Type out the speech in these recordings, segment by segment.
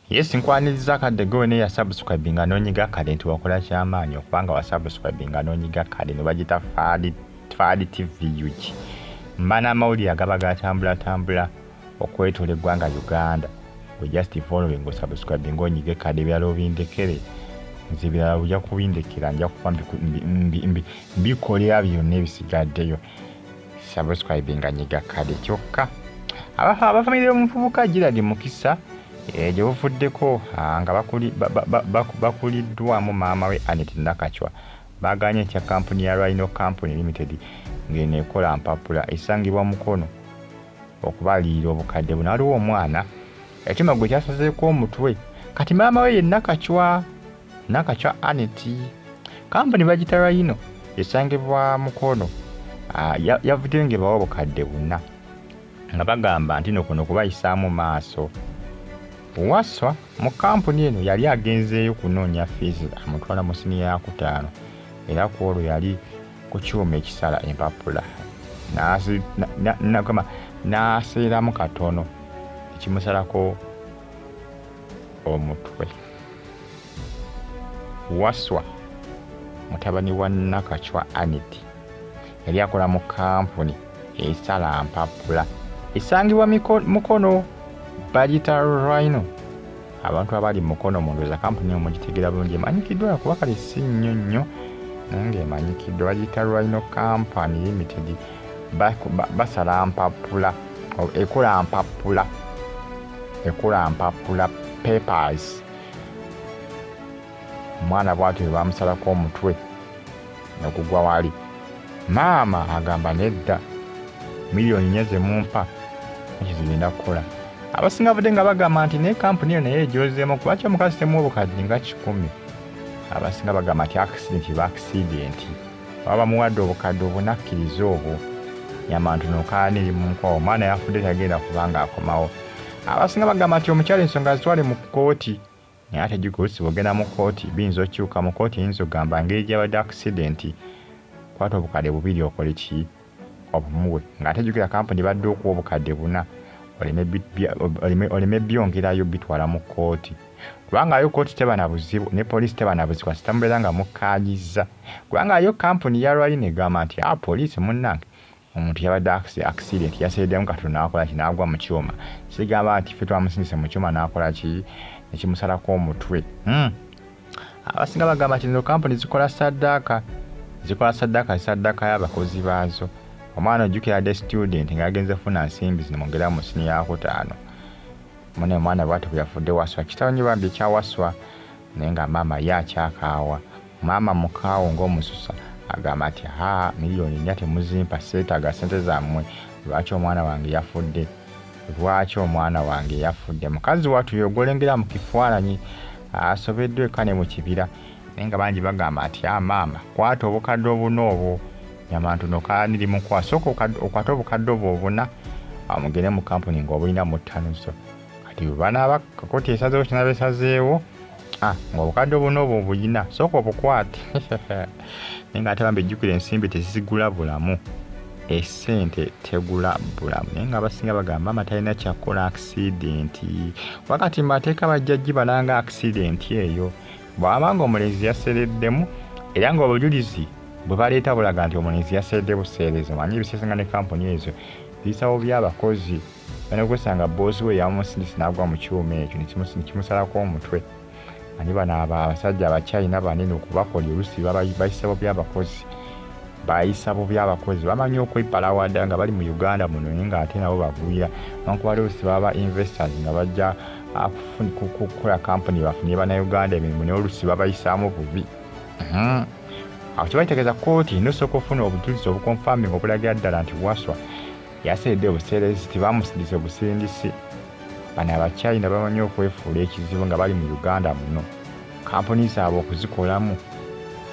Yes, nkwaniriza kadde gone ya subscribe nga nonyiga kale nti wakola kyamaanyi okubanga wa subscribe nga nonyiga kale ne bagita Faadi TV yuki. Mbana amawulire agaba gatambula okwetoola eggwanga Uganda. We just following go subscribe ng'onyige kale byalo bindekere. Nze birala ujja kubindekera nja kuba mbikolera byonna ebisigaddeyo. Subscribe nga nyiga kale kyokka. Abafamire y'omuvubuka Gerald Mukisa gye buvuddeko nga bakuliddwamu maama we Anet Nakachwa baganye ekya kampuni ya Rhino Company Limited ng'eneekola mpapula esangibwa Mukono okubaliira obukadde buno. Waliwo omwana ekyuma gwe kyasazeeko omutwe kati maama we ye Nakachwa Anet. Kampuni bagita Rhino esangibwa Mukono yavuddeyo ng'ebawa obukadde buna nga bagamba nti kuno kubayisaamu maaso. Waswa mu kampuni eno yali agenzeeyo kunoonya fees amutwala mu siniya ya 5 era ku olwo yali ku kyuma ekisala empapula n'aseeramu katono ekimusalako omutwe. Waswa mutabani wa Nakachwa Anet yali akola mu kampuni esala mpapula esangibwa Mukono bagita Rhino. Abantu abali Mukono mundoza kampuni omugitegeera bulungi emanyikiddwa kuba kale si nnyo nange emanyikiddwa bagita Rhino Company Limited. Basala mpapula ekola mpapula papers. Omwana bw'atyo bwe bamusalako omutwe n'okugwa wali. Maama agamba nedda miliyoni 4 ze mumpa ekizigenda kukola. Abasinga budde nga bagamba nti ne kampuni eno naye ejozeemu kuba kyo mukazi temu obukadde nga 10. Abasinga bagamba nti accident baba muwadde obukadde obunakkiriza obwo nyamantu nokaaniri mu nkwawo omwana yafudde tagenda kubanga akomawo. Abasinga bagamba nti omukyala ensonga zitwale mu kkooti naye ate gikusi bwogenda mu kkooti biyinza okyuka mu kkooti eyinza ogamba engeri gyabadde accident kwata obukadde 2 okole ki obumuwe ng'ate jjukira kampuni badde okuwa obukadde 4 oleme byongerayo bitwala mu kkooti kubanga ayo kkooti tebana buzibu ne poliisi tebana buzibu sitambeera nga mukkaanyiza kubanga ayo kampuni ya Rhino egamba nti poliisi munnange omuntu yabadde accident yaseeddemu katono n'akola ki n'agwa mu kyuma sigamba nti ffe twamusindise mu kyuma n'akola ki nekimusalako omutwe. Abasinga bagamba nti zino kampuni zikola saddaaka y'abakozi baazo. Omwana ojjukira de student ng'agenze funa nsimbi zino mwongera mu siniya ya 5 mune omwana bw'atyo bwe yafudde Waswa kitaawe nnyo bambi ekya Waswa naye nga maama ye akyakaawa. Maama mukaawo ng'omususa agamba nti miliyoni 4 temuzimpa seetaaga ssente zammwe lwaki omwana wange yafudde. Mukazi wattu y'ogolengera mu kifaananyi asobeddwa eka ne mu kibira naye nga bangi bagamba nti maama kwata obukadde obuno obwo nyamantu nokaaniri mu kwasooka okwata obukadde obwo obuna amugende mu kampuni ng'obulina mu ttanuso kati banaaba kakooti esazeewo kinaba esazeewo ng'obukadde obuno obwo obulina sooka obukwate. Naye nga ate bambi ejjukira ensimbi tezigula bulamu, essente tegula bulamu. Naye nga abasinga bagamba maama talina kyakola accident wakati mbateeka bajjajji balanga accident eyo bw'abanga omulenzi yasereddemu era ng'obujulizi bwe baleeta bulaga nti omulenzi yasedde buseerezi. Manyi ebiseesenga ne kampuni ezo bisabo by'abakozi bano kwesanga boosi we yamusindise n'agwa mu kyuma ekyo nekimusalako omutwe. Manyi bano abasajja abakyayina banene okubakola olusi bayisabo by'abakozi bamanyi okweparawada nga bali mu Uganda muno naye ng'ate nabo bagwira nkuba olusi baba investors nga bajja kukola kampuni bafunye bannayuganda emirimu naye olusi babayisaamu bubi. Awo kibategeeza kkooti nosooka ofuna obujulizi obukonfaming obulagira ddala nti Waswa yaseedde obuseerezi tibamusindise busindisi. Bano abakyayina bamanyi okwefuula ekizibu nga bali mu Uganda muno. Kampuni zaabwe okuzikolamu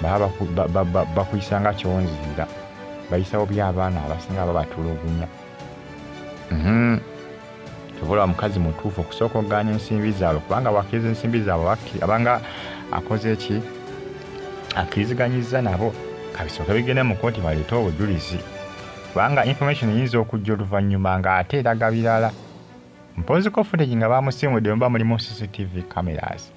baba bakuyisa nga kyonziira bayisabo by'abaana abasinga babatulugunya. Tobola mukazi mutuufu okusooka okuganya ensimbi zaabwe kubanga wakkiriza ensimbi zaabwe abanga akoze eki akkiriziganyizza nabo kabisooka bigenda mu kkooti baleete obujulizi kubanga information eyinza okujja oluvannyuma ng'ate eraga birala. mponziko footage nga bamusimudde mba mulimu CCTV cameras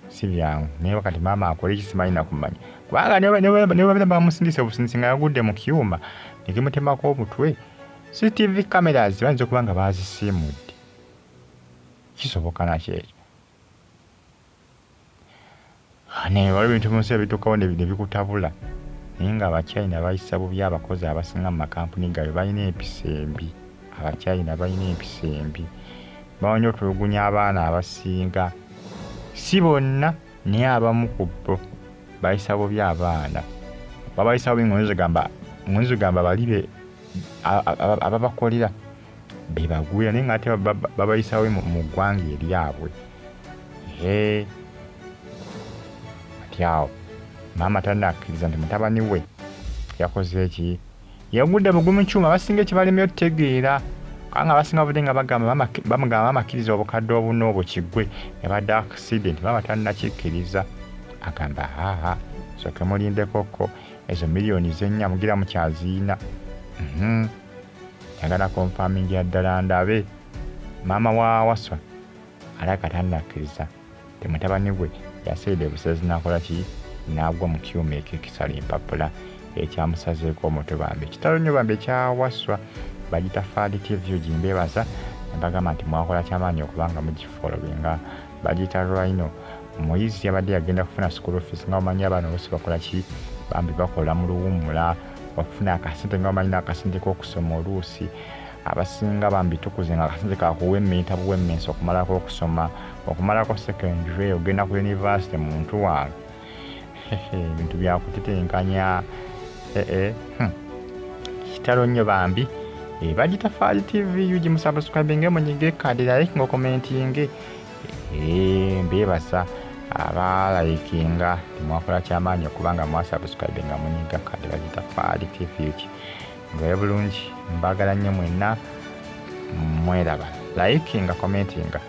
si byangu naye wakati maama akola ekisimanyi nakumanya kubanga ne bamusindise obusindisi nga yagudde mu kyuma ne kimutemako omutwe CCTV cameras bayinza okuba nga baazisiimudde kisoboka nakyo ekyo naye waliwo ebintu munsi ebituukawo ne bikutabula naye nga abakyayina bayisa bubi abakozi abasinga mu makampuni gaabwe balina empisa embi abakyayina balina empisa embi bawonya otulugunya abaana abasinga si bonna naye abamu ku bo bayisa bubi abaana babayisa bubi ngonzi gamba bali ababakolera be bagwira naye nga ate babayisa bubi mu ggwanga eryabwe ati awo maama tannakkiriza nti mutabani we yakoze eki yagudde bugwi mu kyuma abasinga ekibalemyo otutegeera kubanga abasinga budde nga bamugamba amakkiriza obukadde obuna obwo kiggwe yabadde accident maama tannakikkiriza agamba haha soke mulindekoko ezo miliyoni zennya mugira mukyaziina yagala confirming ya ddala ndabe maama wa Waswa alaka tannakkiriza te mutabani we yaseede busezi nakola ki nagwa mu kyuma ekikisala empapula ekyamusazeeko omutwe bambi ekitalo nnyo bambi ekya Waswa bagita Faali TV gimbeebaza nebagamba nti mwakola kyamaanyi okubanga mugifolowinga bagita Rhino muyizi yabadde yagenda kufuna school fees nga omanyi abaana bose bakola ki bambi bakola mu luwummula okufuna akasente nga omanyi n'akasente k'okusoma oluusi abasinga bambi tukuze nga akasente kakuwemmenta buwemmensi okumalako okusoma okumalako secondary ogenda ku university muntu wange ebintu byakutetenkanya kitalo nnyo bambi bagita Faali TV gimusubscribinge munyige kadi like ngo commenting mbeebasa abalayikinga temwakola kyamaanyi okubanga mwasubscribinga munyiga kadi bagita Faali TV ngaye bulungi mbagala nnyo mwenna mweraba likinga commentinga